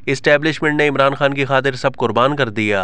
Establishment ने इमरान खान की खातिर सब कुर्बान कर दिया।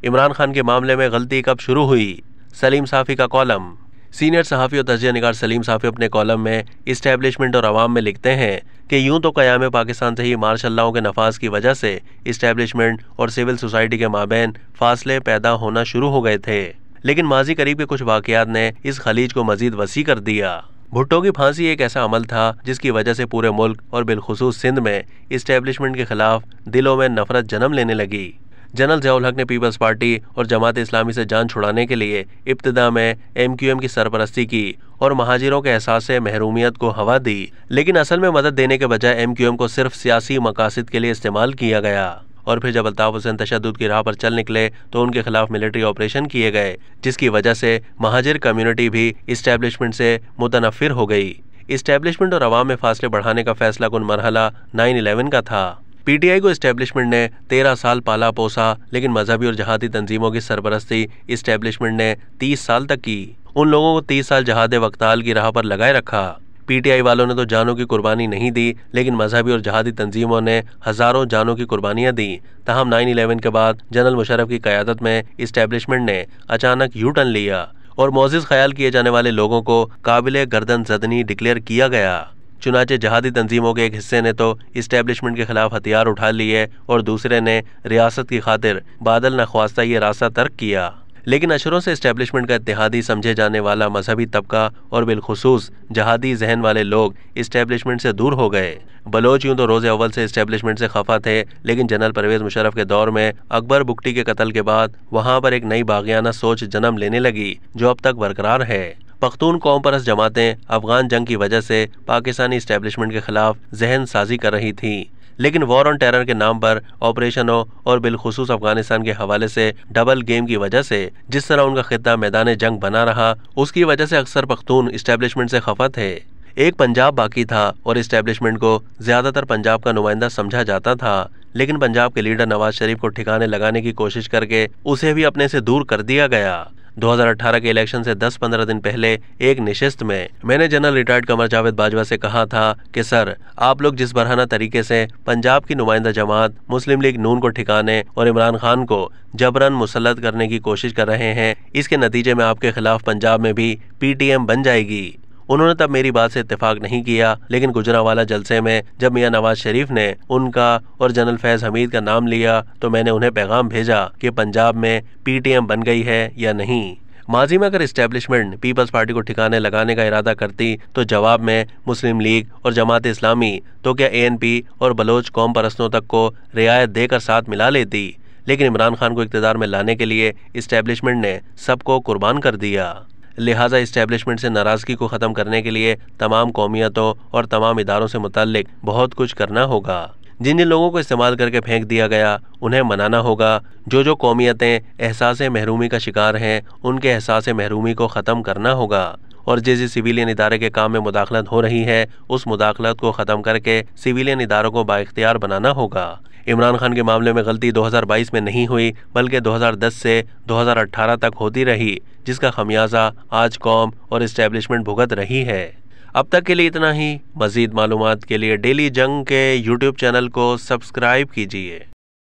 इमरान खान के मामले में गलती कब शुरू हुई? सलीम साफ़ी का कॉलम। सीनियर सहाफ़ी और तजिया निगार सलीम साफ़ी अपने कॉलम में इस्टेब्लिशमेंट और अवाम में लिखते हैं कि यूं तो क़याम पाकिस्तान से ही मार्शल लॉ के नफाज की वजह से इस्टेब्लिशमेंट और सिविल सोसाइटी के माबैन फासले पैदा होना शुरू हो गए थे, लेकिन माजी करीब के कुछ वाक़यात ने इस खलीज को मजीद वसी कर दिया। भुट्टो की फांसी एक ऐसा अमल था जिसकी वजह से पूरे मुल्क और बिलखुसूस सिंध में इस्टेब्लिशमेंट के खिलाफ दिलों में नफरत जन्म लेने लगी। जनरल ज़ियाउल हक ने पीपल्स पार्टी और जमात इस्लामी से जान छुड़ाने के लिए इब्तिदा में MQM की सरपरस्ती की और महाजिरों के एहसास महरूमियत को हवा दी, लेकिन असल में मदद देने के बजाय MQM को सिर्फ सियासी मकासद के लिए इस्तेमाल किया गया। और फिर जब अल्ताफ हुसैन तशद्दुद की राह पर चल निकले तो उनके खिलाफ मिलिट्री ऑपरेशन किए गए, जिसकी वजह से महाजिर कम्युनिटी भी इस्टेब्लिशमेंट से मुतनफ़िर हो गई। इस्टेब्लिशमेंट और अवाम में फासले बढ़ाने का फैसला कुन मरहला 9/11 का था। PTI को इस्टेब्लिशमेंट ने 13 साल पाला पोसा, लेकिन मजहबी और जहादी तंजीमों की सरपरस्ती इस्टेब्लिशमेंट ने 30 साल तक की। उन लोगों को 30 साल जहाद वक्ताल की राह पर लगाए रखा। PTI वालों ने तो जानों की कुर्बानी नहीं दी, लेकिन मजहबी और जहादी तंजीमों ने हज़ारों जानों की कुर्बानियाँ दी। तहम 9/11 के बाद जनरल मुशर्रफ की क़यादत में इस्टेब्लिशमेंट ने अचानक यू टर्न लिया और मोअज़्ज़ज़ ख्याल किए जाने वाले लोगों को काबिल गर्दन ज़दनी डिक्लेयर किया गया। चुनाचे जहादी तंजीमों के एक हिस्से ने तो इस्टेब्लिशमेंट के खिलाफ हथियार उठा लिए और दूसरे ने रियासत की खातिर बादल नख्वास्ता ये रास्ता तर्क किया। लेकिन अशरों से इस्टेब्लिशमेंट का इत्तेहादी समझे जाने वाला मजहबी तबका और बिलखुसूस जहादी जहन वाले लोग इस्टेब्लिशमेंट से दूर हो गए। बलोच यूं तो रोज़े अव्वल से इस्टेब्लिशमेंट से खफा थे, लेकिन जनरल परवेज़ मुशर्रफ के दौर में अकबर बुगटी के कत्ल के बाद वहाँ पर एक नई बागियाना सोच जन्म लेने लगी जो अब तक बरकरार है। पख्तून कौम परस्त जमातें अफगान जंग की वजह से पाकिस्तानी इस्टेब्लिशमेंट के खिलाफ जहन साजी कर रही थीं, लेकिन वॉर ऑन टेरर के नाम पर ऑपरेशनों और बिलखुसूस अफगानिस्तान के हवाले से डबल गेम की वजह से जिस तरह उनका खित्ता मैदान जंग बना रहा, उसकी वजह से अक्सर पख्तून इस्टेब्लिशमेंट से खफा थे। एक पंजाब बाकी था और इस्टेब्लिशमेंट को ज़्यादातर पंजाब का नुमाइंदा समझा जाता था, लेकिन पंजाब के लीडर नवाज शरीफ को ठिकाने लगाने की कोशिश करके उसे भी अपने से दूर कर दिया गया। 2018 के इलेक्शन से 10-15 दिन पहले एक निशिस्त में मैंने जनरल रिटायर्ड कमर जावेद बाजवा से कहा था कि सर, आप लोग जिस बरहाना तरीके से पंजाब की नुमाइंदा जमात मुस्लिम लीग नून को ठिकाने और इमरान खान को जबरन मुसल्लत करने की कोशिश कर रहे हैं, इसके नतीजे में आपके खिलाफ पंजाब में भी PTM बन जाएगी। उन्होंने तब मेरी बात से इत्तेफाक नहीं किया, लेकिन गुजरांवाला जलसे में जब मियां नवाज शरीफ ने उनका और जनरल फैज़ हमीद का नाम लिया तो मैंने उन्हें पैगाम भेजा कि पंजाब में PTM बन गई है या नहीं। माजी में अगर इस्टेब्लिशमेंट पीपल्स पार्टी को ठिकाने लगाने का इरादा करती तो जवाब में मुस्लिम लीग और जमात इस्लामी तो क्या ANP और बलोच कौम परस्तों तक को रियायत देकर साथ मिला लेती, लेकिन इमरान खान को इक़्तिदार में लाने के लिए इस्टेब्लिशमेंट ने सबको कुर्बान कर दिया। लिहाजा इस्टेब्लिशमेंट से नाराज़गी को ख़त्म करने के लिए तमाम कौमियतों और तमाम इदारों से मुतल्लिक बहुत कुछ करना होगा। जिन जिन लोगों को इस्तेमाल करके फेंक दिया गया उन्हें मनाना होगा। जो जो कौमियतें एहसास महरूमी का शिकार हैं उनके एहसास महरूमी को ख़त्म करना होगा, और जिस सिविलियन इदारे के काम में मुदाखलत हो रही है उस मुदाखलत को ख़त्म करके सिविलियन इदारों को बाइख्तियार बनाना होगा। इमरान खान के मामले में गलती 2022 में नहीं हुई बल्कि 2010 से 2018 तक होती रही, जिसका खमियाजा आज कौम और इस्टेब्लिशमेंट भुगत रही है। अब तक के लिए इतना ही। मज़ीद मालूमात के लिए डेली जंग के YouTube चैनल को सब्सक्राइब कीजिए।